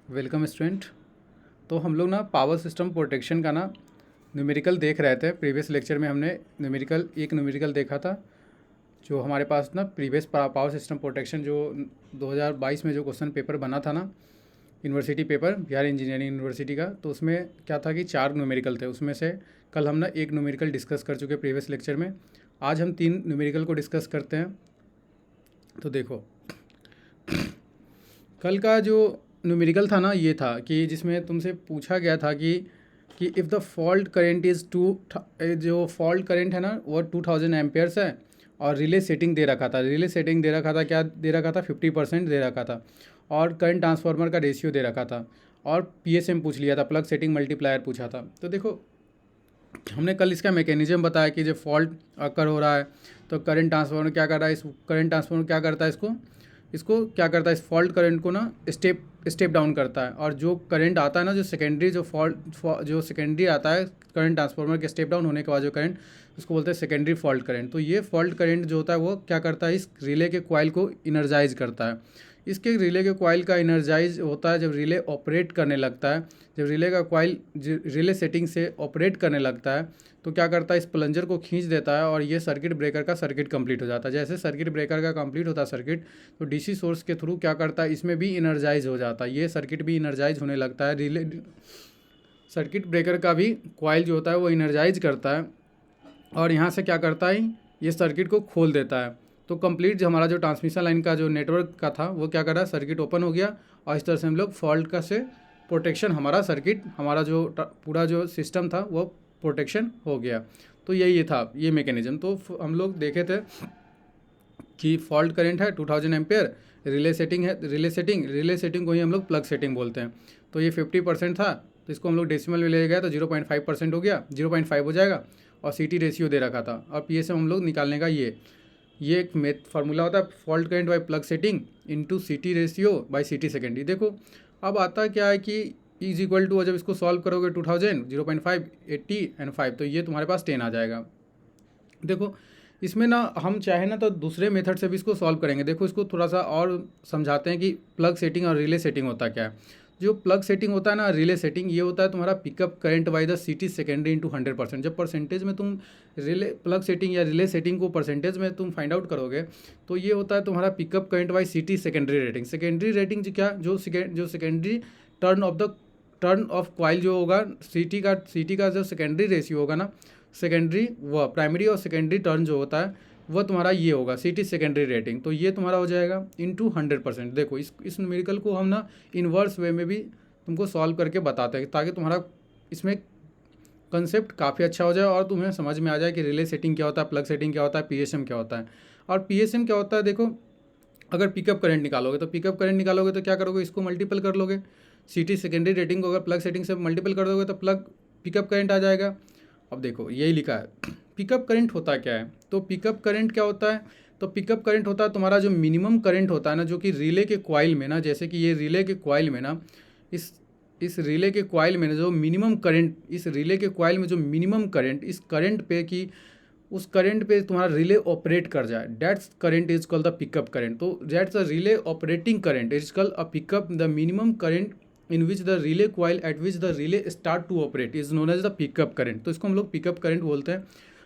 Welcome student. तो हम लोग ना पावर सिस्टम प्रोटेक्शन का ना न्यूमेरिकल देख रहे थे। प्रीवियस लेक्चर में हमने एक न्यूमेरिकल देखा था जो हमारे पास ना प्रीवियस पावर सिस्टम प्रोटेक्शन जो 2022 में जो क्वेश्चन पेपर बना था ना, university paper Bihar engineering university का। तो उसमें क्या था कि 4 न्यूमेरिकल थे, उसमें से कल हम ना एक न्यूमेरिकल डिस्कस कर चुके प्रीवियस लेक्चर में। आज हम 3 न्यूमेरिकल को डिस्कस करते हैं। तो देखो, कल का जो न्यूमेरिकल था ना, ये था कि जिसमें तुमसे पूछा गया था कि if the fault current is जो फॉल्ट करेंट है ना वो 2000 एम्पेयर्स है और रिले सेटिंग दे रखा था। रिले सेटिंग दे रखा था, क्या दे रखा था, 50% दे रखा था। और करंट ट्रांसफार्मर का रेशियो दे रखा था और पीएसएम पूछ लिया था, प्लग सेटिंग मल्टीप्लायर पूछा था। तो देखो, हमने कल इसका मैकेनिज्म बताया कि जब फॉल्ट अकर हो रहा है तो करंट ट्रांसफार्मर क्या कर रहा है, इस करंट ट्रांसफार्मर क्या करता है, इसको क्या करता है, इस फॉल्ट करंट को ना स्टेप डाउन करता है। और जो करंट आता है ना, जो सेकेंडरी जो सेकेंडरी आता है करंट ट्रांसफार्मर के स्टेप डाउन होने के बाद जो करंट, उसको बोलते हैं सेकेंडरी फॉल्ट करंट। तो ये फॉल्ट करंट जो होता है वो क्या करता है, इस रिले के कॉइल को इनर्जाइज करता है। इसके रिले के कॉइल का इनर्जाइज होता है जब रिले ऑपरेट करने लगता है। जब रिले का कॉइल रिले सेटिंग से ऑपरेट करने लगता है तो क्या करता है, इस प्लंजर को खींच देता है और ये सर्किट ब्रेकर का सर्किट कंप्लीट हो जाता है। जैसे सर्किट ब्रेकर का कंप्लीट होता है सर्किट, तो डीसी सोर्स के थ्रू क्या करता है, इसमें भी इनर्जाइज हो जाता है, ये सर्किट भी इनर्जाइज होने लगता है। रिले सर्किट ब्रेकर का भी कॉइल जो होता है वो इनर्जाइज करता है और यहाँ से क्या करता है, ये सर्किट को खोल देता है। तो कंप्लीट जो हमारा जो ट्रांसमिशन लाइन का जो नेटवर्क का था वो क्या कर रहा है, सर्किट ओपन हो गया और इस तरह से हम लोग फॉल्ट का से प्रोटेक्शन, हमारा सर्किट, हमारा जो पूरा जो सिस्टम था वो प्रोटेक्शन हो गया। तो यही था ये मैकेनिज्म। तो हम लोग देखे थे कि फॉल्ट करंट है 2000 एम्पेयर, रिले सेटिंग है, रिले सेटिंग को ही हम लोग प्लग सेटिंग बोलते हैं। तो ये 50% था, तो इसको हम लोग डेसिमल में ले गए तो 0.5% हो गया, 0.5 हो जाएगा। और सीटी रेशियो दे रखा था और पीएसएम हम लोग निकालने का ये एक फार्मूला होता है, fault current by plug setting into CT ratio by सीटी सेकेंडरी। देखो अब आता क्या है कि इज इक्वल टू, जब इसको सॉल्व करोगे 2000, 0.5, 80 एंड 5, तो ये तुम्हारे पास 10 आ जाएगा। देखो इसमें ना हम चाहे ना तो दूसरे मेथड से भी इसको सॉल्व करेंगे। देखो इसको थोड़ा सा और समझाते हैं कि प्लग सेटिंग और रिले सेटिंग होता क्या है। जो प्लग सेटिंग होता है ना, रिले सेटिंग, ये होता है तुम्हारा पिकअप करंट बाय द सीटी सेकेंडरी इंटू 100%। जब परसेंटेज में तुम रिले प्लग सेटिंग या रिले सेटिंग को परसेंटेज में तुम फाइंड आउट करोगे तो ये होता है तुम्हारा पिकअप करंट बाय सीटी सेकेंडरी रेटिंग। सेकेंडरी रेटिंग जो क्या, जो सेकेंडरी टर्न ऑफ कॉइल जो होगा, सीटी का जो सेकेंडरी रेशियो होगा ना, सेकेंडरी व प्राइमरी और सेकेंडरी टर्न जो होता है वह तुम्हारा ये होगा सीटी सेकेंडरी रेटिंग। तो ये तुम्हारा हो जाएगा इंटू 100%। देखो इस न्यूमेरिकल को हम ना इन्वर्स वे में भी तुमको सॉल्व करके बताते हैं ताकि तुम्हारा इसमें कंसेप्ट काफ़ी अच्छा हो जाए और तुम्हें समझ में आ जाए कि रिले सेटिंग क्या होता है, प्लग सेटिंग क्या होता है, पीएसएम क्या होता है। और पीएसएम क्या होता है, देखो अगर पिकअप करंट निकालोगे तो क्या करोगे, इसको मल्टीपल कर लोगे, सीटी सेकेंडरी रेटिंग को अगर प्लग सेटिंग से मल्टीपल कर दोगे तो प्लग पिकअप करंट आ जाएगा। अब देखो यही लिखा है, पिकअप करंट होता क्या है। तो पिकअप करंट क्या होता है, तो पिकअप करंट होता है तुम्हारा जो मिनिमम करंट होता है ना, जो कि रिले के कॉइल में ना, जैसे कि ये रिले के कॉइल में ना, इस रिले के कॉइल में जो मिनिमम करंट, इस रिले के कॉइल में जो मिनिमम करंट, इस करंट पे कि उस करंट पे तुम्हारा रिले ऑपरेट कर जाए, that's current is called the pickup current. तो that's a relay operating current is called a pickup, the minimum current in which the relay coil at which the relay start to operate is known as the pickup current. तो इसको हम लोग pickup current बोलते हैं।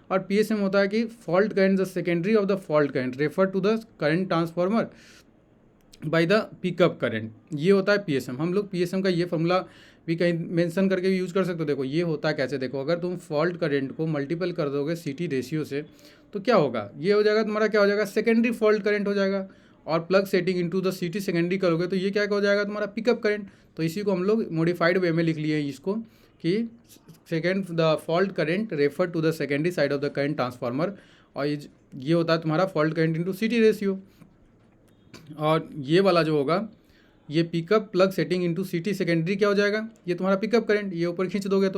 और PSM होता है कि fault current, the secondary of the fault current refer to the current transformer by the pickup current, ये होता है पीएसएम। हम लोग पीएसएम का ये फॉर्मूला भी कहीं मेंशन करके भी यूज़ कर सकते हो। देखो ये होता है कैसे, देखो अगर तुम फॉल्ट करंट को मल्टीपल कर दोगे सीटी रेशियो से तो क्या होगा, ये हो जाएगा तुम्हारा, क्या हो जाएगा, सेकेंडरी फॉल्ट करंट हो जाएगा। और प्लग सेटिंग इंटू द सीटी सेकेंडरी करोगे तो ये क्या हो जाएगा, तुम्हारा पिकअप करंट। तो इसी को हम लोग मॉडिफाइड वे में लिख लिए हैं इसको कि the fault current refer to the secondary side of the current transformer. और ये होता है तुम्हारा fault current into CT ratio. और ये वाला जो होगा, ये plug setting into CT secondary क्या हो जाएगा, ये तुम्हारा पिकअप करंट, ये ऊपर खींच दोगे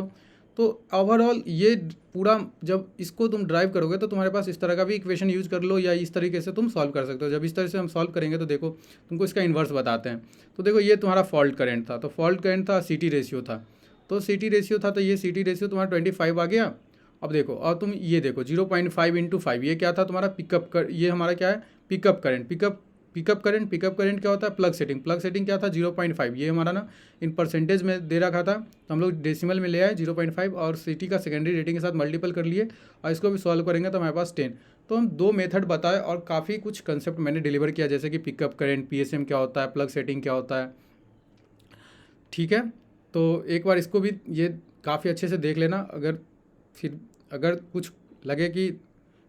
तो ओवरऑल ये पूरा जब इसको तुम ड्राइव करोगे तो तुम्हारे पास इस तरह का भी इक्वेशन यूज कर लो या इस तरीके से तुम सॉल्व कर सकते हो। जब इस तरह से हम सॉल्व करेंगे तो देखो तुमको इसका इन्वर्स बताते हैं। तो देखो ये तुम्हारा फॉल्ट करंट था, तो फॉल्ट करंट था, सीटी रेशियो था, तो सीटी रेशियो था, तो ये सीटी रेशियो तुम्हारा 25 आ गया। अब देखो और तुम ये देखो 0.5 इंटू 5, ये क्या था तुम्हारा पिकअप कर, ये हमारा क्या है, पिकअप करंट। पिकअप करंट क्या होता है, प्लग सेटिंग क्या था 0.5, ये हमारा ना इन परसेंटेज में दे रखा था, तो हम लोग डेसिमल में ले आए 0.5 और सिटी का सेकेंडरी रेटिंग के साथ मल्टीपल कर लिए और इसको भी सॉल्व करेंगे तो हमारे पास 10। तो हम 2 मेथड बताए और काफ़ी कुछ कंसेप्ट मैंने डिलीवर किया, जैसे कि पिकअप करंट, PSM क्या होता है, प्लग सेटिंग क्या होता है, ठीक है। तो एक बार इसको भी ये काफ़ी अच्छे से देख लेना। अगर कुछ लगे कि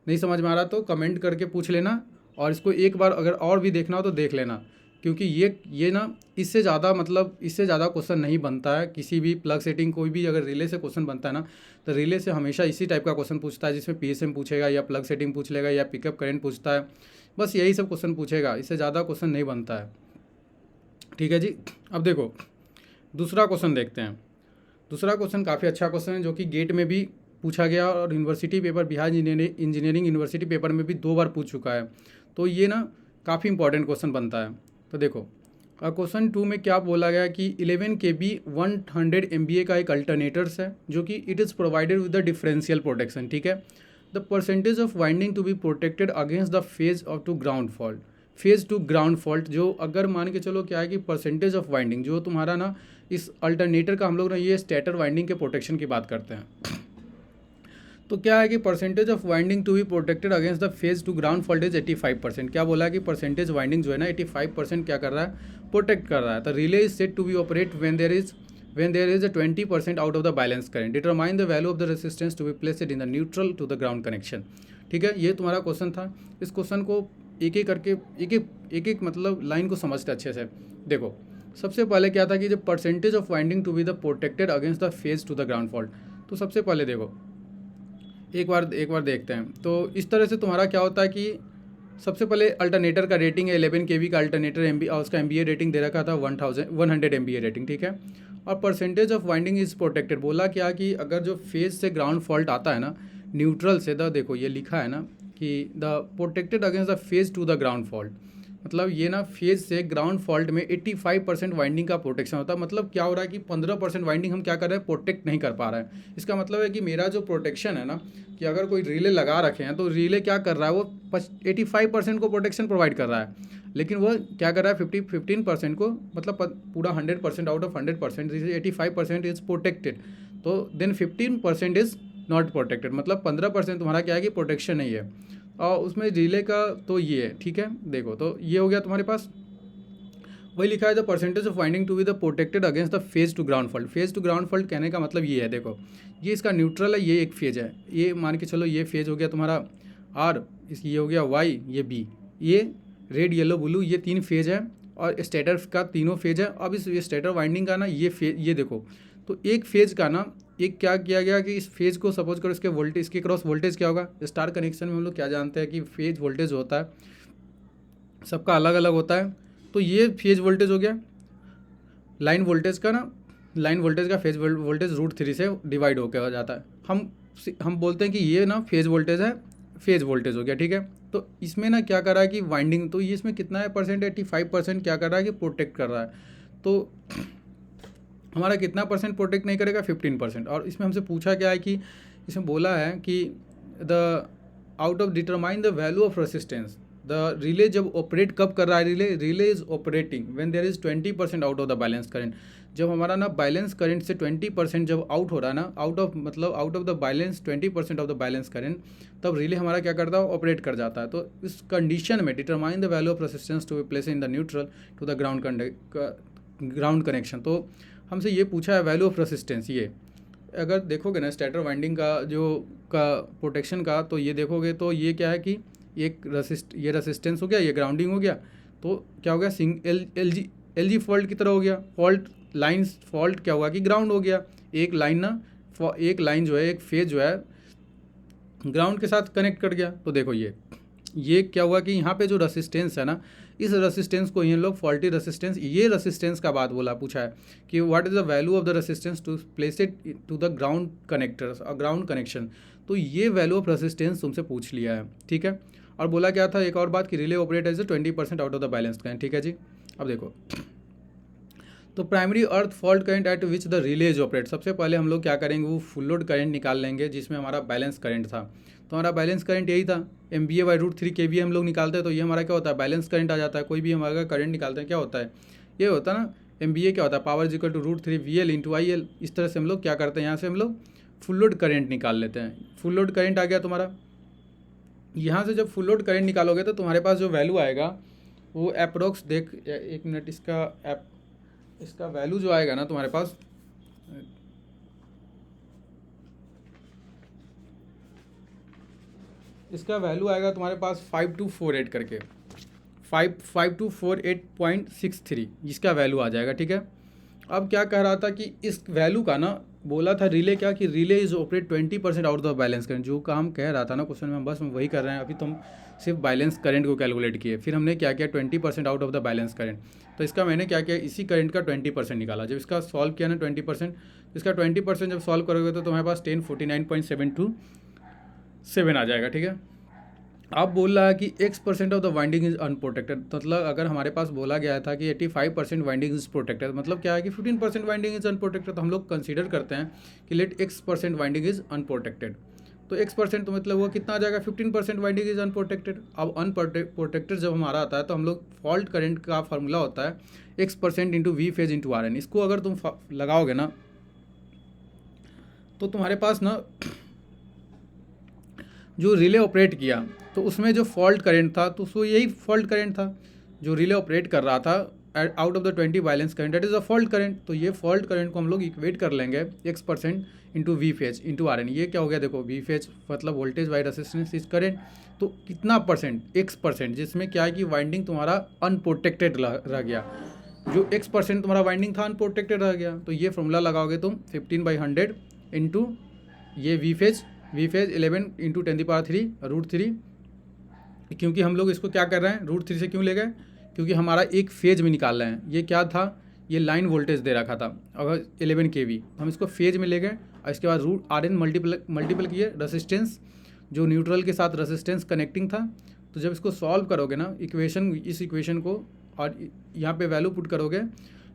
नहीं समझ में आ रहा तो कमेंट करके पूछ लेना, और इसको एक बार अगर और भी देखना हो तो देख लेना, क्योंकि ये ना इससे ज़्यादा क्वेश्चन नहीं बनता है किसी भी प्लग सेटिंग। कोई भी अगर रिले से क्वेश्चन बनता है ना, तो रिले से हमेशा इसी टाइप का क्वेश्चन पूछता है, जिसमें PSM पूछेगा या प्लग सेटिंग पूछ लेगा या पिकअप करंट पूछता है, बस यही सब क्वेश्चन पूछेगा, इससे ज़्यादा क्वेश्चन नहीं बनता है, ठीक है जी। अब देखो दूसरा क्वेश्चन देखते हैं। दूसरा क्वेश्चन काफ़ी अच्छा क्वेश्चन है, जो कि गेट में भी पूछा गया और university paper, Bihar engineering university paper में भी 2 बार पूछ चुका है। तो ये ना काफ़ी इंपॉर्टेंट क्वेश्चन बनता है। तो देखो क्वेश्चन 2 में क्या बोला गया कि 11 kV 100 MVA का एक अल्टरनेटर्स है, जो कि it is provided with the differential protection, ठीक है। The percentage of winding to be protected against the phase of to ground fault, phase to ground fault, जो अगर मान के चलो क्या है कि परसेंटेज ऑफ वाइंडिंग जो तुम्हारा ना इस अल्टरनेटर का, हम लोग ना ये स्टेटर वाइंडिंग के प्रोटेक्शन की बात करते हैं। तो क्या है कि percentage of winding to be protected against the phase to ground fault is 85%। क्या बोला है कि परसेंटेज वाइंडिंग जो है ना 85% क्या कर रहा है, प्रोटेक्ट कर रहा है। तो relay is set to be operate when there is a 20% out of the balance current, determine the value of the resistance to be placed in the neutral to the ground connection, ठीक है। ये तुम्हारा question था। इस question को एक एक करके एक एक मतलब लाइन को समझते अच्छे से। देखो सबसे पहले क्या था कि जब percentage of winding to be the protected against the phase to the ground fault, तो सबसे पहले देखो एक बार देखते हैं। तो इस तरह से तुम्हारा क्या होता है कि सबसे पहले अल्टरनेटर का रेटिंग है 11 kV का अल्टरनेटर, और उसका MVA रेटिंग दे रखा था 100 MVA रेटिंग, ठीक है। और percentage of winding is protected, बोला क्या कि अगर जो फेज से ग्राउंड फॉल्ट आता है ना न्यूट्रल से, देखो ये लिखा है ना कि the protected against the phase to the ground fault, मतलब ये ना फेज से ग्राउंड फॉल्ट में 85% वाइंडिंग का प्रोटेक्शन होता है। मतलब क्या हो रहा है कि 15% वाइंडिंग हम क्या कर रहे हैं, प्रोटेक्ट नहीं कर पा रहे हैं। इसका मतलब है कि मेरा जो प्रोटेक्शन है ना, कि अगर कोई रिले लगा रखे हैं तो रिले क्या कर रहा है, वो 85% को प्रोटेक्शन प्रोवाइड कर रहा है, लेकिन वो क्या कर रहा है 15% को, मतलब पूरा 100% आउट ऑफ 100% 85% इज प्रोटेक्टेड, तो देन 15% इज नॉट प्रोटेक्टेड, मतलब 15% तुम्हारा क्या है कि प्रोटेक्शन नहीं है। और उसमें रिले का तो ये है, ठीक है। देखो तो ये हो गया तुम्हारे पास, वही लिखा है the percentage of winding to be the protected against the phase to ground fault. Phase to ground fault कहने का मतलब ये है, देखो ये इसका न्यूट्रल है, ये एक फेज है, ये मान के चलो ये फेज हो गया तुम्हारा R, ये हो गया Y, ये B, ये रेड येलो ब्लू, ये 3 फेज है, और स्टेटर का तीनों फेज है। अब इस स्टेटर वाइंडिंग का ना ये देखो, तो एक फेज का ना एक क्या किया गया कि इस फेज को सपोज करो इसके वोल्टेज, इसके क्रॉस वोल्टेज क्या होगा, स्टार कनेक्शन में हम लोग क्या जानते हैं कि फेज वोल्टेज होता है सबका अलग अलग होता है। तो ये फेज वोल्टेज हो गया, लाइन वोल्टेज का फेज वोल्टेज √3 से डिवाइड होकर हो जाता है। हम बोलते हैं कि ये ना फेज वोल्टेज है, फेज वोल्टेज हो गया, ठीक है। तो इसमें ना क्या कर रहा है कि वाइंडिंग, तो ये इसमें कितना है परसेंट, 85% क्या कर रहा है कि प्रोटेक्ट कर रहा है। तो हमारा कितना परसेंट प्रोटेक्ट नहीं करेगा, 15%। और इसमें हमसे पूछा क्या है कि इसमें बोला है कि the out of determine the value of resistance, the relay जब ऑपरेट कब कर रहा है, relay is operating when there is 20% out of the balance current. जब हमारा ना बैलेंस करंट से 20% जब आउट हो रहा है ना, out of the balance 20% of the balance current, तब रिले हमारा क्या करता है, ऑपरेट कर जाता है। तो इस कंडीशन में determine the value of resistance to be placed in the neutral to the ground connection. तो हमसे ये पूछा है वैल्यू ऑफ रेसिस्टेंस। ये अगर देखोगे ना स्टेटर वाइंडिंग का प्रोटेक्शन का, तो ये देखोगे तो ये क्या है कि ये रेसिस्टेंस हो गया, ये ग्राउंडिंग हो गया, तो क्या हो गया एल जी फॉल्ट की तरह हो गया। फॉल्ट क्या हुआ कि ग्राउंड हो गया। एक लाइन जो है, एक फेज जो है ग्राउंड के साथ कनेक्ट कर गया। तो देखो ये क्या हुआ कि यहाँ पे जो रेसिस्टेंस है ना, इस रेसिस्टेंस को ये लोग फॉल्टी रेसिस्टेंस, ये रेसिस्टेंस का बात पूछा है कि what is the value of the resistance to place it to the ground connectors और ग्राउंड कनेक्शन। तो ये वैल्यू ऑफ रेसिस्टेंस तुमसे पूछ लिया है, ठीक है। और बोला क्या था एक और बात कि relay operate as 20% out of the balance का, ठीक है जी। अब देखो तो primary earth fault current at which the relay is operate, सबसे पहले हम लोग क्या करेंगे, वो फुल लोड करंट निकाल लेंगे जिसमें हमारा बैलेंस करंट था। तो हमारा बैलेंस करंट यही था, MVA/√3 kVA हम लोग निकालते हैं, तो ये हमारा क्या होता है, बैलेंस करंट आ जाता है। कोई भी हमारा करंट निकालते हैं क्या होता है, ये होता है ना, MVA क्या होता है, power is equal to √3 VL × IL। इस तरह से हम लोग क्या करते हैं, यहाँ से हम लोग फुल लोड करंट निकाल लेते हैं। फुल लोड करंट आ गया तुम्हारा, यहाँ से जब फुल लोड करंट निकालोगे तो तुम्हारे पास जो वैल्यू आएगा वो अप्रोक्स, देख 1 मिनट, इसका वैल्यू जो आएगा ना तुम्हारे पास, इसका वैल्यू आएगा तुम्हारे पास 5248 करके, 5248.63 इसका वैल्यू आ जाएगा, ठीक है। अब क्या कह रहा था कि इस वैल्यू का ना, बोला था रिले क्या, कि relay is operate 20% out of balance current. जो काम कह रहा था ना क्वेश्चन में, बस वही कर रहे हैं। अभी तुम सिर्फ बैलेंस करंट को कैलकुलेट किए, फिर हमने क्या किया, 20% out of the balance current. तो इसका मैंने क्या किया, इसी करंट का 20% निकाला। जब इसका सॉल्व किया ना 20%, इसका 20% जब सॉल्व करोगे तो तुम्हारे पास 1049.727 आ जाएगा, ठीक है। अब बोल रहा है कि X% of the winding is unprotected, मतलब अगर हमारे पास बोला गया था कि 85% वाइंडिंग इज प्रोटेक्टेड, मतलब क्या है कि 15% वाइंडिंग इज अनप्रोटेक्टेड, तो हम लोग कंसीडर करते हैं कि let X% winding is unprotected. तो X% तो मतलब वो कितना आ जाएगा, 15% वाइंडिंग इज अनप्रोटेक्टेड। अब अनप्रोटेक्टेड जब हमारा आता है तो हम लोग फॉल्ट करंट का फार्मूला होता है X% × V फेज × RN। इसको अगर तुम लगाओगे ना तो तुम्हारे पास ना जो रिले ऑपरेट किया तो उसमें जो फॉल्ट करंट था तो उसको यही फॉल्ट करंट था जो रिले ऑपरेट कर रहा था out of the 20 balance current, that is a fault current. तो ये फॉल्ट करंट को हम लोग इक्वेट कर लेंगे X% × V फेज × RN। ये क्या हो गया, देखो V फेज मतलब voltage by resistance is current, तो कितना परसेंट, X%, जिसमें क्या है कि वाइंडिंग तुम्हारा अनप्रोटेक्टेड रह गया। जो X% तुम्हारा वाइंडिंग था अनप्रोटेक्टेड रह गया, तो ये फॉर्मूला लगाओगे तुम 15/100 इंटू ये V फेज 11 × 10³ √3, क्योंकि हम लोग इसको क्या कर रहे हैं, √3 से क्यों ले गए, क्योंकि हमारा एक फेज में निकाल रहे हैं। ये क्या था, ये लाइन वोल्टेज दे रखा था अगर 11 kV, हम इसको फेज में ले गए और इसके बाद √RN मल्टीपल किए रेसिस्टेंस, जो न्यूट्रल के साथ रेसिस्टेंस कनेक्टिंग था। तो जब इसको सॉल्व करोगे ना इस इक्वेशन को और यहाँ पे वैल्यू पुट करोगे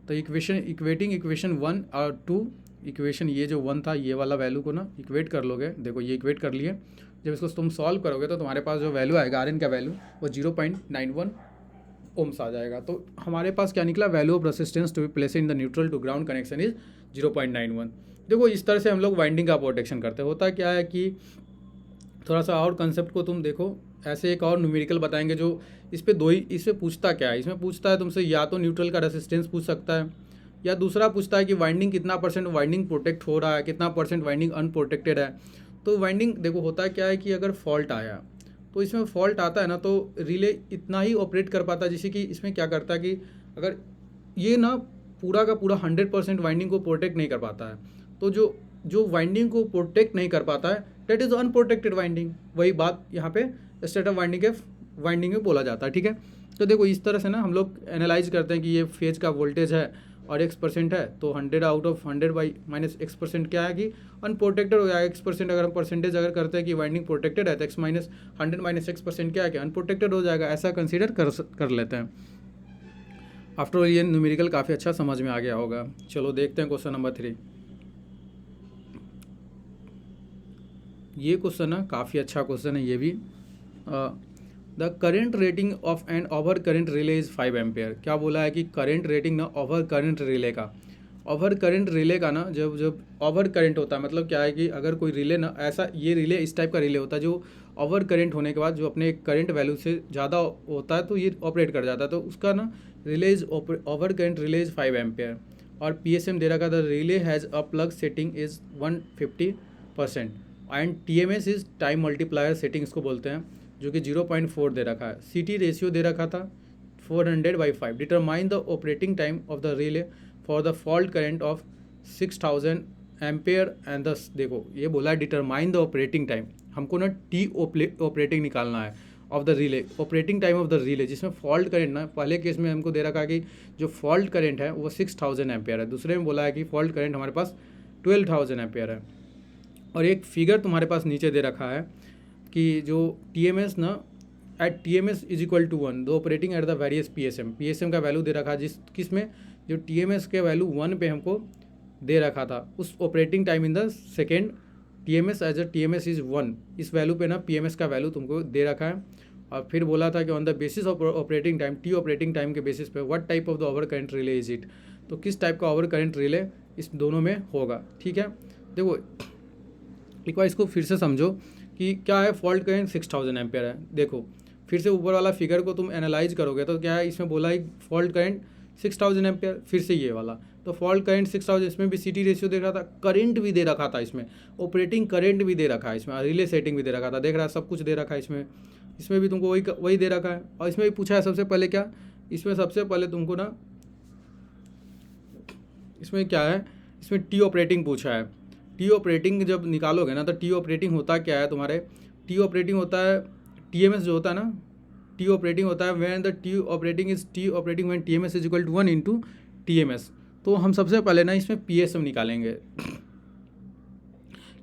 तो इक्वेटिंग इक्वेशन 1 और 2, इक्वेशन ये जो 1 था ये वाला वैल्यू को ना इक्वेट कर लोगे, देखो ये इक्वेट कर लिए। जब इसको तुम सॉल्व करोगे तो तुम्हारे पास जो वैल्यू आएगा RN का वैल्यू वो 0.91 ओम्स आ जाएगा। तो हमारे पास क्या निकला, value of resistance to be place in the neutral to ground connection is 0.91। देखो इस तरह से हम लोग वाइंडिंग का प्रोटेक्शन करते हैं। होता क्या है कि थोड़ा सा और कंसेप्ट को तुम देखो, ऐसे एक और न्यूमेरिकल बताएंगे जो इस पे पूछता क्या है, इसमें पूछता है तुमसे या तो न्यूट्रल का रेसिस्टेंस पूछ सकता है, या दूसरा पूछता है कि वाइंडिंग कितना % वाइंडिंग प्रोटेक्ट हो रहा है, कितना % वाइंडिंग अनप्रोटेक्टेड है। तो वाइंडिंग देखो होता है क्या है कि अगर फॉल्ट आया तो इसमें फॉल्ट आता है ना तो रिले इतना ही ऑपरेट कर पाता है, जैसे कि इसमें क्या करता है कि अगर ये ना पूरा का पूरा 100% वाइंडिंग को प्रोटेक्ट नहीं कर पाता है, तो जो वाइंडिंग को प्रोटेक्ट नहीं कर पाता है दैट इज़ अनप्रोटेक्टेड वाइंडिंग। वही बात यहाँ पे स्टेट ऑफ वाइंडिंग में बोला जाता है, ठीक है। तो देखो इस तरह से ना हम लोग एनालाइज करते हैं कि ये फेज का वोल्टेज है और X% है, तो 100 out of 100 by minus X% क्या है कि अनप्रोटेक्टेड हो जाएगा। X% अगर हम परसेंटेज अगर करते हैं कि वाइंडिंग प्रोटेक्टेड है तो X- X% क्या है कि अनप्रोटेक्टेड हो जाएगा, ऐसा कंसीडर कर लेते हैं। आफ्टर ऑल ये न्यूमेरिकल काफ़ी अच्छा समझ में आ गया होगा। चलो देखते हैं क्वेश्चन नंबर 3। ये क्वेश्चन ना काफ़ी अच्छा क्वेश्चन है ये भी। The current rating of an over current relay is 5 ampere. क्या बोला है कि करेंट रेटिंग ना ओवर करेंट रिले का ना जब ओवर करेंट होता है मतलब क्या है कि अगर कोई रिले ना ऐसा, ये रिले इस टाइप का रिले होता है जो ओवर करेंट होने के बाद जो अपने करंट वैल्यू से ज़्यादा होता है तो ये ऑपरेट कर जाता है, तो उसका ना relay is over current relay is 5 ampere. और PSM दे रखा था, relay has a plug setting is 150% and TMS is time multiplier setting इसको बोलते हैं, जो कि 0.4 दे रखा है। CT रेशियो दे रखा था 400/5। Determine the operating time of the relay for the fault current of 6000 ampere and दस। देखो ये बोला है डिटरमाइन द ऑपरेटिंग टाइम, हमको ना ऑपरेटिंग निकालना है of the relay, operating time of the relay, जिसमें फॉल्ट करंट ना पहले केस में हमको दे रखा कि जो फॉल्ट करंट है वो 6000 एम्पेयर है, दूसरे में बोला है कि फॉल्ट करंट हमारे पास 12000 एम्पेयर है। और एक फिगर तुम्हारे पास नीचे दे रखा है कि जो TMS ना at TMS is equal to 1 the operating at the various PSM का वैल्यू दे रखा है, किस में जो TMS के वैल्यू 1 पे हमको दे रखा था, उस operating time in the second TMS as a TMS is 1, इस वैल्यू पे ना PMS का वैल्यू तुमको दे रखा है। और फिर बोला था कि on the basis of operating time, T operating time के बेसिस पे what type of the over current relay is it, तो किस टाइप का ओवर करंट रिले इस दोनों में होगा। ठीक है, देखो एक बार इसको फिर से समझो कि क्या है, फॉल्ट करंट 6000 एम्पियर है। देखो फिर से ऊपर वाला फिगर को तुम एनालाइज करोगे तो क्या है, इसमें बोला है फॉल्ट करंट 6000 एम्पियर, फिर से ये वाला, तो फॉल्ट करंट 6000, इसमें भी CT रेशियो दे रहा था, करंट भी दे रखा था, इसमें ऑपरेटिंग करंट भी दे रखा है, इसमें रिले सेटिंग भी दे रखा था, देख रहा है सब कुछ दे रखा है इसमें भी तुमको वही दे रखा है। और इसमें भी पूछा है सबसे पहले क्या, इसमें सबसे पहले तुमको ना, इसमें क्या है, इसमें T ऑपरेटिंग पूछा है। T ऑपरेटिंग जब निकालोगे ना तो T ऑपरेटिंग होता क्या है तुम्हारे, T ऑपरेटिंग होता है TMS जो होता है ना, T ऑपरेटिंग होता है when the T operating is T operating when TMS is equal to 1 into TMS। तो हम सबसे पहले ना इसमें PSM निकालेंगे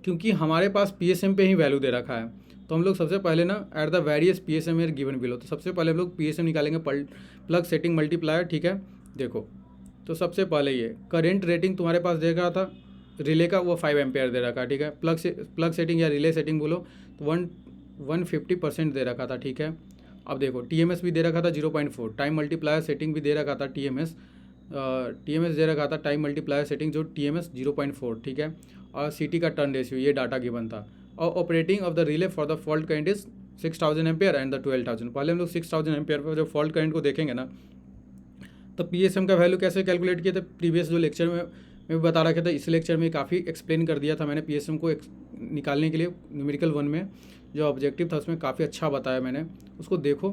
क्योंकि हमारे पास PSM पे ही वैल्यू दे रखा है। तो हम लोग सबसे पहले ना एट द वेरियस PSM एर गिवन बिलो, तो सबसे पहले हम लोग PSM निकालेंगे, प्लग सेटिंग मल्टीप्लायर। ठीक है, देखो तो सबसे पहले ये करंट रेटिंग तुम्हारे पास दे रखा था रिले का, वो 5 एम्पेयर दे रखा है। ठीक है, प्लग सेटिंग या रिले सेटिंग बोलो तो 150% दे रखा था। ठीक है, अब देखो TMS भी दे रखा था 0.4, टाइम मल्टीप्लायर सेटिंग भी दे रखा था TMS दे रखा था टाइम मल्टीप्लायर सेटिंग जो TMS 0.4। ठीक है, और CT का टर्न रेशियो ये डाटा गिवन था। और operating of the relay for the fault current is 6000 ampere and the 12000। पहले हम लोग 6000 एम्पेयर पर जब फॉल्ट करंट को देखेंगे ना तो PSM का वैल्यू कैसे कैलकुलेट किया था, प्रीवियस जो लेक्चर में मैं बता रखा था, इस लेक्चर में काफ़ी एक्सप्लेन कर दिया था मैंने PSM को निकालने के लिए न्यूमेरिकल 1 में जो ऑब्जेक्टिव था उसमें काफ़ी अच्छा बताया मैंने, उसको देखो।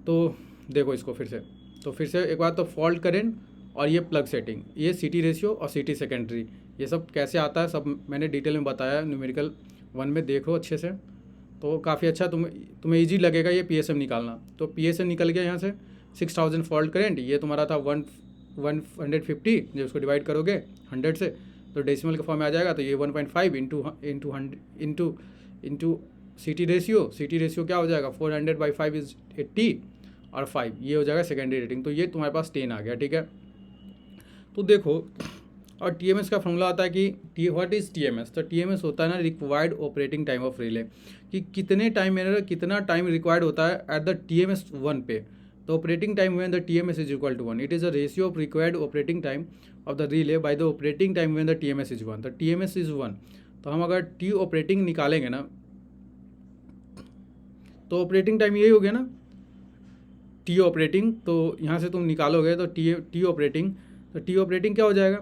तो देखो इसको फिर से एक बार, तो फॉल्ट करंट और ये प्लग सेटिंग, ये CT रेशियो और CT सेकेंडरी, ये सब कैसे आता है सब मैंने डिटेल में बताया न्यूमेरिकल 1 में, देखो अच्छे से, तो काफ़ी अच्छा तुम्हें ईजी लगेगा ये PSM निकालना। तो PSM निकल गया यहाँ से 6000 फॉल्ट करंट, ये तुम्हारा था 150, जब उसको डिवाइड करोगे 100 से तो डेसिमल के फॉर्म में आ जाएगा, तो ये 1.5 इंटू CT रेशियो क्या हो जाएगा, 400/5 इज 80 और 5 ये हो जाएगा सेकेंडरी रेटिंग, तो ये तुम्हारे पास 10 आ गया। ठीक है, तो देखो और TMS का फॉर्मूला आता है कि व्हाट इज़ TMS, तो TMS होता है ना required operating time of relay, कि कितना टाइम रिक्वायर्ड होता है एट द TMS 1 पे। तो operating time when the TMS is equal to 1, it is a ratio of required operating time of the relay by the operating time when the TMS is 1। तो TMS is 1, तो हम अगर T operating निकालेंगे ना तो operating time यही हो गया ना T ऑपरेटिंग, तो यहाँ से तुम निकालोगे तो T ऑपरेटिंग क्या हो जाएगा,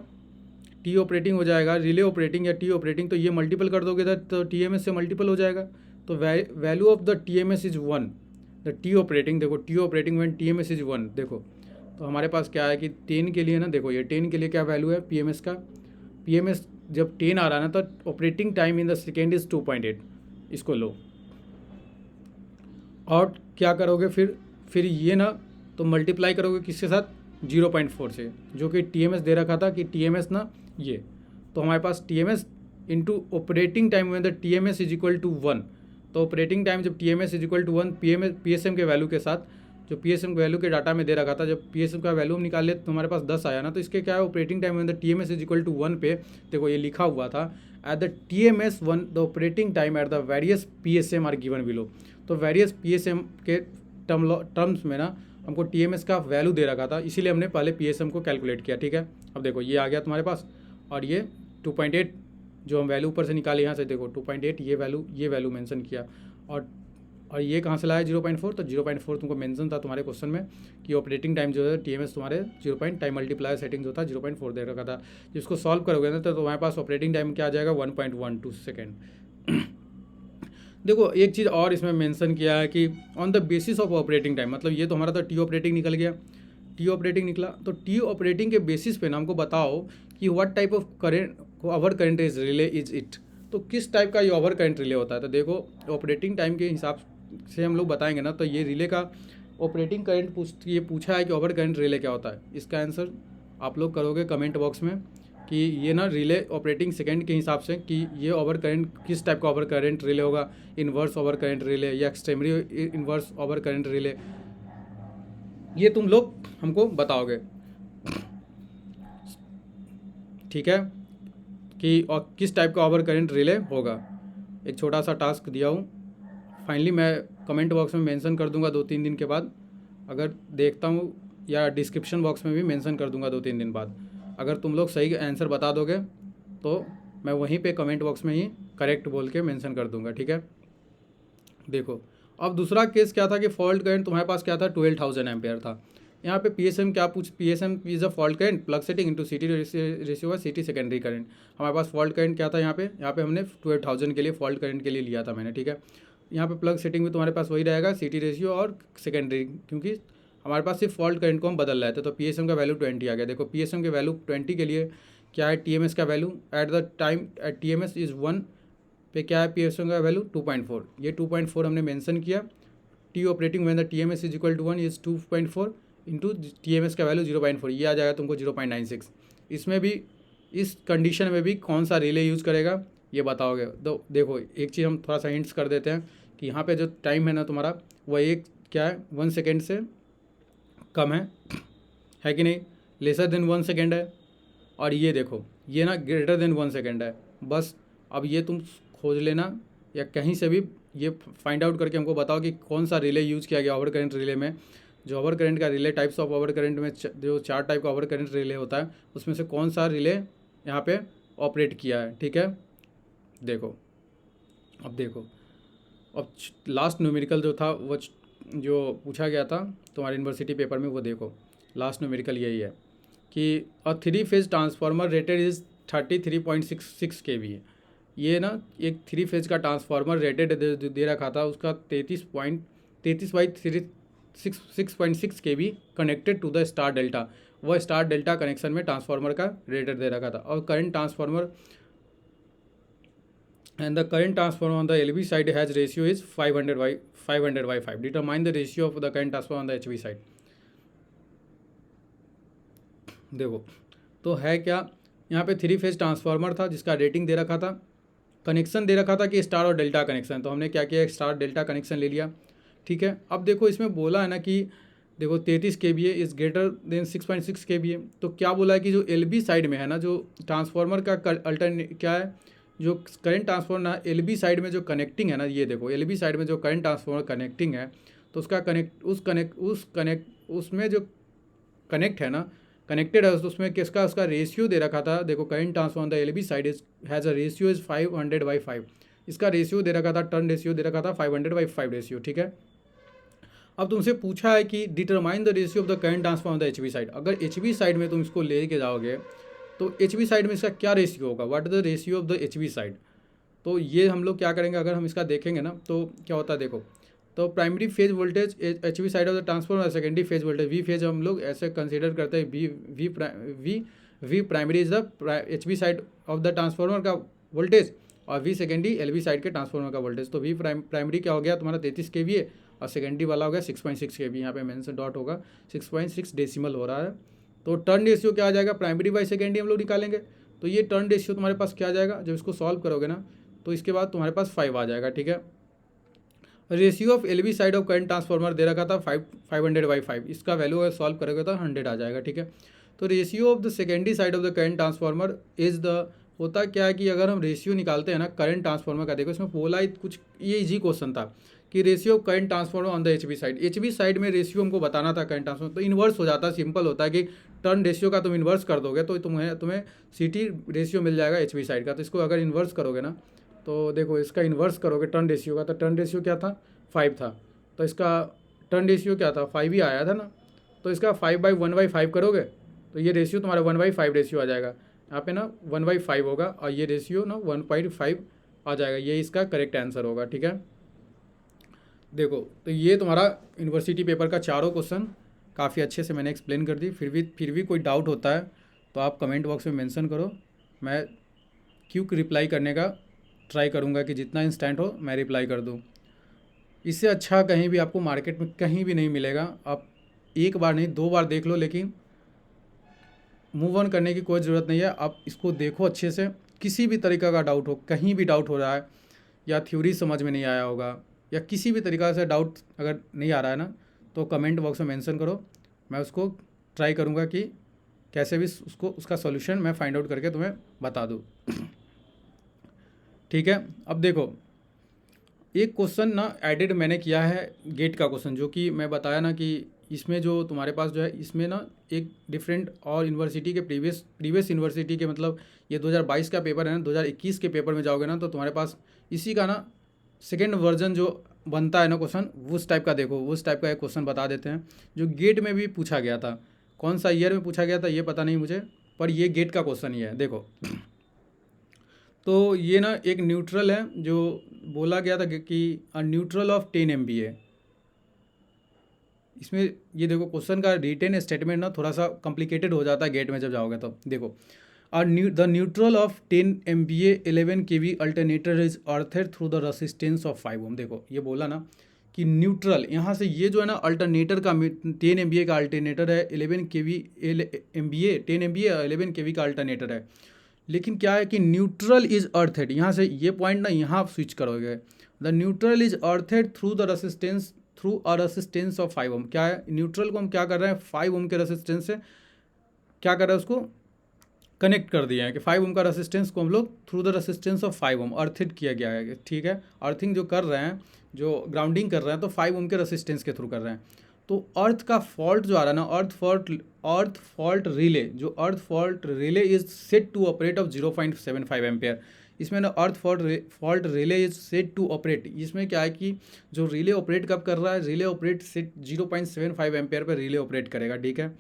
T ऑपरेटिंग हो जाएगा रिले ऑपरेटिंग या T ऑपरेटिंग, तो ये मल्टीपल कर दोगे तो TMS से मल्टीपल हो जाएगा। तो value of the TMS is 1, the T operating, देखो T operating when TMS is 1, देखो तो हमारे पास क्या है कि 10 के लिए ना, देखो ये 10 के लिए क्या वैल्यू है PMS का, PMS जब 10 आ रहा है ना तो operating time in the second is 2.8, इसको लो और क्या करोगे फिर ये ना तो मल्टीप्लाई करोगे किसके साथ, 0.4 से, जो कि TMS दे रखा था कि TMS ना ये, तो हमारे पास TMS इंटू ऑपरेटिंग टाइम में the TMS is equal to 1, तो ऑपरेटिंग टाइम जब TMS is equal to 1 PSM के वैल्यू के साथ, जो PSM वैल्यू के डाटा में दे रखा था, जब PSM का वैल्यू हम निकाल ले तो हमारे पास 10 आया ना, तो इसके क्या है ऑपरेटिंग टाइम में the TMS is equal to 1 पे, देखो ये लिखा हुआ था at the TMS 1 the operating time at the various PSM are given below. तो वेरियस PSM के टर्म्स में ना हमको TMS का वैल्यू दे रखा था, इसीलिए हमने पहले PSM को कैलकुलेट किया। ठीक है, अब देखो ये आ गया तुम्हारे पास, और ये 2.8 जो हम वैल्यू ऊपर से निकाले यहाँ से, देखो 2.8 ये वैल्यू मेंशन किया, और ये कहाँ से लाया 0.4, तो 0.4 तुमको मेंशन था तुम्हारे क्वेश्चन में कि ऑपरेटिंग टाइम जो है TMS तुम्हारे टाइम मल्टीप्लायर सेटिंग जो था 0.4 दे रखा था। जिसको सॉल्व करोगे ना तो तुम्हारे पास ऑपरेटिंग टाइम क्या आ जाएगा 1.12 सेकेंड। देखो एक चीज़ और इसमें मेंशन किया है कि on the basis of operating time, मतलब ये तो हमारा तो T ऑपरेटिंग निकल गया, T ऑपरेटिंग निकला, तो T ऑपरेटिंग के बेसिस पे ना हमको बताओ कि what type of current over current is relay is it, तो किस टाइप का ये ओवर करंट रिले होता है। तो देखो ऑपरेटिंग टाइम के हिसाब से हम लोग बताएंगे ना, तो ये रिले का ऑपरेटिंग करंट ये पूछा है कि ओवर करंट रिले क्या होता है, इसका आंसर आप लोग करोगे कमेंट बॉक्स में कि ये ना रिले ऑपरेटिंग सेकंड के हिसाब से कि ये ओवर करंट किस टाइप का ओवर करंट रिले होगा, इन्वर्स ओवर करंट रिले या extremely inverse over current relay, ये तुम लोग हमको बताओगे। ठीक है, कि और किस टाइप का ओवर करंट रिले होगा। एक छोटा सा टास्क दिया हूँ, फाइनली मैं कमेंट बॉक्स में मेंशन कर दूंगा 2-3 दिन के बाद, अगर देखता हूँ, या डिस्क्रिप्शन बॉक्स में भी मेंशन कर दूंगा 2-3 दिन बाद। अगर तुम लोग सही आंसर बता दोगे तो मैं वहीं पे कमेंट बॉक्स में ही करेक्ट बोल के मेंशन कर दूंगा, ठीक है। देखो अब दूसरा केस क्या था कि फॉल्ट करंट तुम्हारे पास क्या था, 12,000 एम्पेयर था। यहाँ पे पीएसएम क्या पूछ, PSM is a fault current plug setting into सीटी रेशियो सीटी सेकेंडरी करंट। हमारे पास फॉल्ट करंट क्या था यहाँ पे हमने 12,000 के लिए फॉल्ट करंट के लिए लिया था मैंने, ठीक है। यहाँ पे प्लग सेटिंग भी तुम्हारे पास वही रहेगा, सीटी रेशियो और सेकेंडरी, क्योंकि हमारे पास सिर्फ फॉल्ट करंट को हम बदल रहे थे। तो पीएसएम का वैल्यू 20 आ गया। देखो पीएसएम के वैल्यू 20 के लिए क्या है, टीएमएस का value at the time at TMS is 1 पे क्या है, पीएसएम का वैल्यू 2.4। ये 2.4 हमने मेंशन किया। T operating when the TMS is equal to 1 is 2.4 into TMS का वैल्यू 0.4, ये आ जाएगा तुमको 0.96। इसमें भी, इस कंडीशन में भी कौन सा रिले यूज़ करेगा ये बताओगे। तो देखो एक चीज़ हम थोड़ा सा हिंट्स कर देते हैं कि यहाँ पे जो टाइम है ना तुम्हारा, वह एक क्या है, 1 सेकेंड से कम है कि नहीं, लेसर देन 1 सेकेंड है। और ये देखो ये ना ग्रेटर देन 1 सेकेंड है। बस अब ये तुम खोज लेना या कहीं से भी ये फाइंड आउट करके हमको बताओ कि कौन सा रिले यूज़ किया गया ओवर करंट रिले में। जो ओवर करंट का relay, types of over current में जो 4 टाइप का ओवर करंट रिले होता है, उसमें से कौन सा रिले यहाँ पे ऑपरेट किया है, ठीक है। देखो अब लास्ट न्यूमेरिकल जो था वो जो पूछा गया था तुम्हारे यूनिवर्सिटी पेपर में, वो देखो लास्ट न्यूमेरिकल यही है कि अ 3 phase transformer rated is 33.66 kVA। ये ना एक 3 फेज का ट्रांसफार्मर रेटेड दे रखा था, उसका 33.6 kV connected to the star delta. वह स्टार डेल्टा कनेक्शन में ट्रांसफार्मर का रेटेड दे रखा था। और current transformer and the current transformer on the LV side has ratio is 500/5. Determine the ratio of the current transformer on the HV side। देखो तो है क्या, यहाँ पे 3 फेज ट्रांसफार्मर था जिसका रेटिंग दे रखा था, कनेक्शन दे रखा था कि स्टार और डेल्टा कनेक्शन। तो हमने क्या किया, स्टार डेल्टा कनेक्शन ले लिया, ठीक है। अब देखो इसमें बोला है ना कि देखो 33 kVA is greater than 6.6 kVA। तो क्या बोला है कि जो LV साइड में है ना, जो ट्रांसफार्मर का अल्टरनेट क्या है, जो करंट ट्रांसफार्मर ना LV साइड में जो कनेक्टिंग है ना, ये देखो LV साइड में जो करंट ट्रांसफार्मर कनेक्टिंग है, तो उसका उसमें जो कनेक्ट है ना, कनेक्टेड है, तो उसमें किसका उसका रेशियो दे रखा था। देखो current transformer the LV side is has a ratio is 500/5। इसका रेशियो दे रखा था, टर्न रेशियो दे रखा था 500/5 रेशियो, ठीक है। अब तुमसे पूछा है कि determine the ratio of the current transformer the HV side. अगर HV साइड में तुम इसको ले के जाओगे तो HV साइड में इसका क्या रेशियो होगा, what is the ratio of the HV side. तो ये हम लोग क्या करेंगे, अगर हम इसका देखेंगे ना तो क्या होता है, देखो तो primary phase voltage HV side of the transformer, secondary phase voltage V phase हम लोग ऐसे कंसीडर करते हैं। V primary is the HV side of the transformer का वोल्टेज, और V सेकेंडरी LV साइड के ट्रांसफार्मर का वोल्टेज। तो V प्राइमरी क्या हो गया तुम्हारा 33 kVA, और सेकेंडरी वाला हो गया 6.6 kVA। यहाँ पे मेंशन डॉट होगा, 6.6 डेसिमल हो रहा है। तो टर्न रेशियो क्या आ जाएगा, प्राइमरी बाई सेकेंडरी हम लोग निकालेंगे। तो ये टर्न रेशियो तुम्हारे पास क्या आ जाएगा, जब इसको सॉल्व करोगे ना तो इसके बाद तुम्हारे पास 5 आ जाएगा, ठीक है। Ratio of LV side of current transformer दे रखा था 500/5। इसका वैल्यू अगर सॉल्व करोगे तो 100 आ जाएगा, ठीक है। तो ratio of the secondary side of the current transformer is the, होता क्या है कि अगर हम रेशियो निकालते हैं ना करंट ट्रांसफार्मर का, देखो इसमें बोला कुछ ये इजी क्वेश्चन था कि ratio of current transformer on the HV side. HV side में रेशियो हमको बताना था करंट ट्रांसफार्मर, तो इन्वर्स हो जाता है। सिंपल होता है कि टर्न रेशियो का तुम इन्वर्स कर दोगे तो तुम्हें सीटी रेशियो मिल जाएगा HV साइड का। तो इसको अगर इन्वर्स करोगे ना, तो देखो इसका इन्वर्स करोगे टर्न रेशियो का, तो टर्न रेशियो क्या था, 5 था। तो इसका टर्न रेशियो क्या था, 5 ही आया था ना। तो इसका 5/1/5 करोगे तो ये रेशियो तुम्हारा 1/5 रेशियो आ जाएगा। यहाँ पे ना 1/5 होगा और ये रेशियो ना 1.5 आ जाएगा। ये इसका करेक्ट आंसर होगा, ठीक है। देखो तो ये तुम्हारा यूनिवर्सिटी पेपर का चारों क्वेश्चन काफ़ी अच्छे से मैंने एक्सप्लेन कर दी। फिर भी कोई डाउट होता है तो आप कमेंट बॉक्स में मेंशन करो, मैं क्विक रिप्लाई करने का ट्राई करूँगा कि जितना इंस्टेंट हो मैं रिप्लाई कर दूँ। इससे अच्छा कहीं भी आपको मार्केट में कहीं भी नहीं मिलेगा। आप एक बार नहीं 2 बार देख लो, लेकिन मूव ऑन करने की कोई ज़रूरत नहीं है। आप इसको देखो अच्छे से, किसी भी तरीक़ा का डाउट हो, कहीं भी डाउट हो रहा है या थ्योरी समझ में नहीं आया होगा या किसी भी तरीक़ा से डाउट अगर नहीं आ रहा है ना, तो कमेंट बॉक्स में मेंशन करो, मैं उसको ट्राई करूँगा कि कैसे भी उसको उसका सॉल्यूशन मैं फाइंड आउट करके तुम्हें बता दूँ। ठीक है, अब देखो एक क्वेश्चन ना एडिड मैंने किया है गेट का क्वेश्चन, जो कि मैं बताया ना कि इसमें जो तुम्हारे पास जो है इसमें ना एक डिफरेंट और यूनिवर्सिटी के प्रीवियस यूनिवर्सिटी के, मतलब ये 2022 का पेपर है ना, 2021 के पेपर में जाओगे ना तो तुम्हारे पास इसी का ना सेकेंड वर्जन जो बनता है ना क्वेश्चन, उस टाइप का देखो, उस टाइप का एक क्वेश्चन बता देते हैं जो गेट में भी पूछा गया था। कौन सा ईयर में पूछा गया था ये पता नहीं मुझे, पर ये गेट का क्वेश्चन ही है। देखो तो ये ना एक न्यूट्रल है जो बोला गया था कि अ न्यूट्रल ऑफ 10 MPa। इसमें ये देखो क्वेश्चन का रिटेन स्टेटमेंट ना थोड़ा सा कॉम्प्लिकेटेड हो जाता है गेट में जब जाओगे तो। देखो the neutral of 10 MPa 11 kV alternator is earthed through the resistance of 5 ohm. देखो ये बोला ना कि न्यूट्रल, यहाँ से ये जो है ना अल्टरनेटर का 10 MPa का अल्टरनेटर है, 11 kV MPa 10 MPa 11 kV का अल्टरनेटर है। लेकिन क्या है कि न्यूट्रल इज अर्थेड, यहाँ से ये पॉइंट ना यहाँ स्विच करोगे, the neutral is earthed through the resistance through a resistance of 5 ohm. क्या है, न्यूट्रल को हम क्या कर रहे हैं 5 ओम के रेसिस्टेंस से क्या कर रहे हैं, उसको कनेक्ट कर दिया है कि 5 ओम का रेसिस्टेंस को हम लोग थ्रू द रेसिस्टेंस ऑफ 5 ओम अर्थिड किया गया है। ठीक है, अर्थिंग जो कर रहे हैं, जो ग्राउंडिंग कर रहे हैं तो 5 ओम के रेसिस्टेंस के थ्रू कर रहे हैं। तो अर्थ का फॉल्ट जो आ रहा है ना, अर्थ फॉल्ट रिले, जो earth fault relay is set to operate of 0.75 ampere. इसमें ना earth fault relay is set to operate, इसमें क्या है कि जो रिले ऑपरेट कब कर रहा है, relay operate set 0.75 ampere per relay operate करेगा। ठीक है,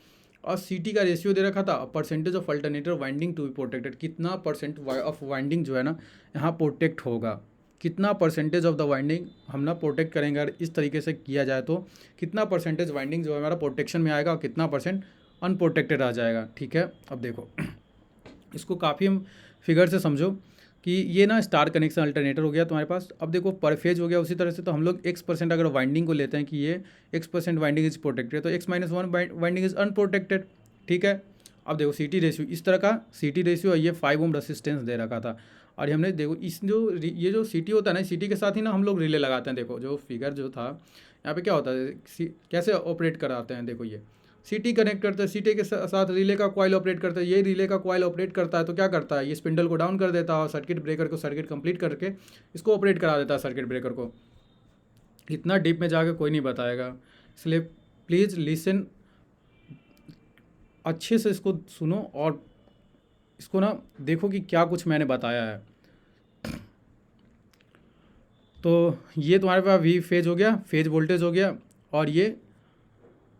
और सीटी का रेशियो दे रखा था, percentage of alternator winding to be protected, कितना परसेंट ऑफ वाइंडिंग जो है ना यहाँ प्रोटेक्ट होगा, कितना परसेंटेज ऑफ द वाइंडिंग हम ना प्रोटेक्ट करेंगे। अगर इस तरीके से किया जाए तो कितना परसेंटेज वाइंडिंग जो है हमारा प्रोटेक्शन में आएगा और कितना परसेंट अनप्रोटेक्टेड आ जाएगा। ठीक है, अब देखो इसको काफ़ी हम फिगर से समझो कि ये ना स्टार कनेक्शन अल्टरनेटर हो गया तुम्हारे पास। अब देखो पर फेज हो गया उसी तरह से, तो हम लोग x% अगर वाइंडिंग को लेते हैं कि ये x% वाइंडिंग इज प्रोटेक्टेड, तो x-1 वाइंडिंग इज अनप्रोटेक्टेड। ठीक है, अब देखो सीटी रेशियो, इस तरह का सीटी रेशियो, ये 5 ओम रेसिस्टेंस दे रखा था। और हमने देखो इस जो ये जो सीटी होता है ना, सीटी के साथ ही ना हम लोग रिले लगाते हैं। देखो जो फिगर जो था यहाँ पे क्या होता है, कैसे ऑपरेट कराते हैं, देखो ये सीटी कनेक्ट करते हैं, सीटी के साथ रिले का कॉइल ऑपरेट करता है, ये रिले का कॉइल ऑपरेट करता है तो क्या करता है, ये स्पिंडल को डाउन कर देता है और सर्किट ब्रेकर को सर्किट कंप्लीट करके इसको ऑपरेट करा देता है सर्किट ब्रेकर को। इतना डीप में जाके कोई नहीं बताएगा, इसलिए प्लीज़ लिसन, अच्छे से इसको सुनो और इसको ना देखो कि क्या कुछ मैंने बताया है। तो ये तुम्हारे पास वी फेज हो गया, फेज वोल्टेज हो गया, और ये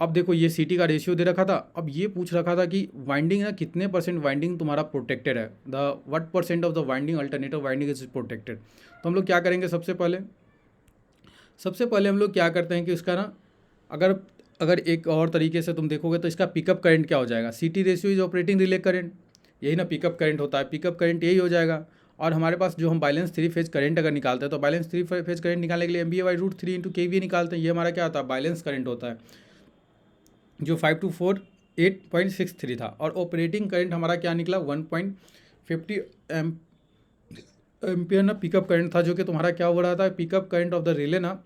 अब देखो ये सीटी का रेशियो दे रखा था। अब ये पूछ रखा था कि वाइंडिंग ना कितने परसेंट वाइंडिंग तुम्हारा प्रोटेक्टेड है, the what percent of the winding alternative winding is protected. तो हम लोग क्या करेंगे, सबसे पहले हम लोग क्या करते हैं कि इसका ना अगर एक और तरीके से तुम देखोगे तो इसका पिकअप करंट क्या हो जाएगा, सीटी ratio is operating relay current, यही ना पिकअप करंट होता है, पिकअप करंट यही हो जाएगा। और हमारे पास जो हम बैलेंस 3 फेज करंट अगर निकालते हैं तो बैलेंस 3 फेज करंट निकालने के लिए MVA/√3 × KVA निकालते हैं, ये हमारा क्या होता है, बैलेंस करंट होता है, जो 5248.63 था। और ऑपरेटिंग करंट हमारा क्या निकला, 1.50 एम्पियर ना पिकअप करंट था, जो कि तुम्हारा क्या हो रहा था, pickup current of the relay ना,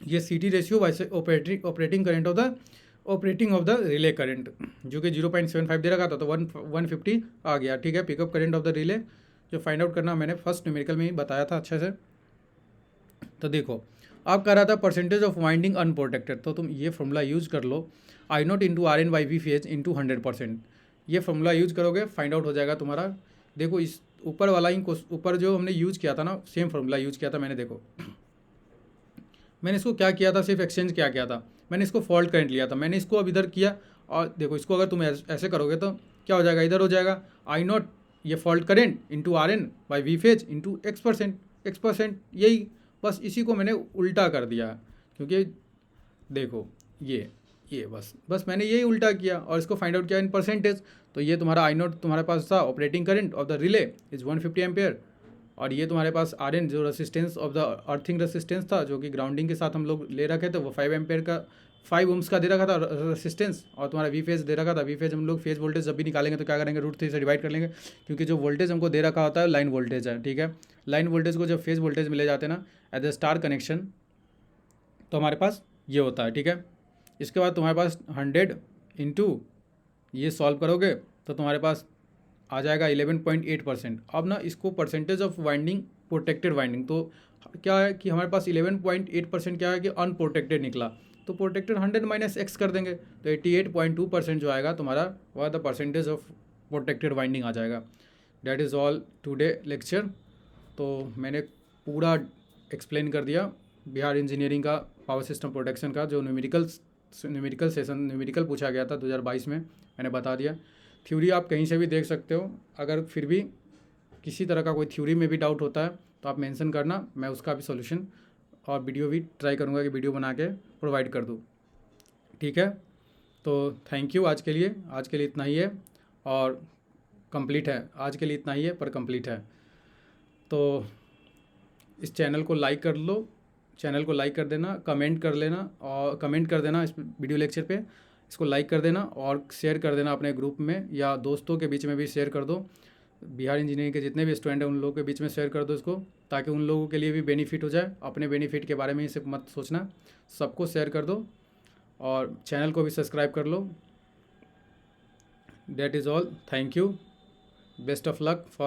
ये सीटी रेशियो वैसे operating current of the relay current, जो कि 0.75 दे रखा था तो 150 आ गया। ठीक है, pickup current of the relay जो फाइंड आउट करना मैंने फर्स्ट न्यूमेरिकल में ही बताया था अच्छे से। तो देखो अब कह रहा था परसेंटेज ऑफ वाइंडिंग अनप्रोटेक्टेड, तो तुम ये फॉर्मूला यूज कर लो, I0 × RN/V फेज इंटू 100%, ये फॉर्मूला यूज करोगे फाइंड आउट हो जाएगा तुम्हारा। देखो इस ऊपर वाला ही ऊपर जो हमने यूज किया था ना, सेम फॉर्मूला यूज किया था मैंने। देखो मैंने इसको क्या किया था, सिर्फ एक्सचेंज क्या किया था, मैंने इसको फॉल्ट करंट लिया था, मैंने इसको अब इधर किया। और देखो इसको अगर तुम ऐसे करोगे तो क्या हो जाएगा, इधर हो जाएगा I0 ये fault current into RN/V phase into x%, यही बस इसी को मैंने उल्टा कर दिया, क्योंकि देखो ये बस मैंने यही उल्टा किया और इसको फाइंड आउट किया इन परसेंटेज। तो ये तुम्हारा I0 तुम्हारे पास था, operating current of the relay is 150 ampere, और ये तुम्हारे पास RN जो resistance of the earthing resistance था, जो कि ग्राउंडिंग के साथ हम लोग ले रखे थे, वो 5 एम्पेयर का 5 ओम्स का दे रखा था रेसिस्टेंस, और तुम्हारा वी फेज दे रखा था। वी फेज हम लोग फेज वोल्टेज जब भी निकालेंगे तो क्या करेंगे, √3 से डिवाइड कर लेंगे, क्योंकि जो वोल्टेज हमको दे रखा होता है लाइन वोल्टेज है। ठीक है, लाइन वोल्टेज को जब फेज वोल्टेज में ले जाते हैं ना एज ए स्टार कनेक्शन, तो हमारे पास ये होता है। ठीक है, इसके बाद तुम्हारे पास 100 × ये सॉल्व करोगे तो तुम्हारे पास आ जाएगा 11.8%। अब ना इसको percentage of winding protected winding, तो क्या है कि हमारे पास 11.8% क्या है कि अनप्रोटेक्टेड निकला, तो प्रोटेक्टेड 100 माइनस एक्स कर देंगे तो 88.2% जो आएगा तुम्हारा वह the percentage of protected winding आ जाएगा। That is all today lecture. तो मैंने पूरा एक्सप्लेन कर दिया बिहार इंजीनियरिंग का पावर सिस्टम प्रोटेक्शन का, जो न्यूमेरिकल सेशन न्यूमेरिकल पूछा गया था 2022 में, मैंने बता दिया। थ्योरी आप कहीं से भी देख सकते हो, अगर फिर भी किसी तरह का कोई थ्योरी में भी डाउट होता है तो आप मेंशन करना, मैं उसका भी सॉल्यूशन और वीडियो भी ट्राई करूँगा कि वीडियो बना के प्रोवाइड कर दूँ। ठीक है, तो थैंक यू। आज के लिए इतना ही है और कंप्लीट है, आज के लिए इतना ही है पर कंप्लीट है। तो इस चैनल को लाइक कर लो, चैनल को लाइक कर देना, कमेंट कर लेना और कमेंट कर देना इस वीडियो लेक्चर पे, इसको लाइक कर देना और शेयर कर देना अपने ग्रुप में या दोस्तों के बीच में भी शेयर कर दो। बिहार इंजीनियरिंग के जितने भी स्टूडेंट हैं उन लोगों के बीच में शेयर कर दो इसको, ताकि उन लोगों के लिए भी बेनिफिट हो जाए। अपने बेनिफिट के बारे में ही सिर्फ मत सोचना, सबको शेयर कर दो और चैनल को भी सब्सक्राइब कर लो। That is all, thank you, best of luck for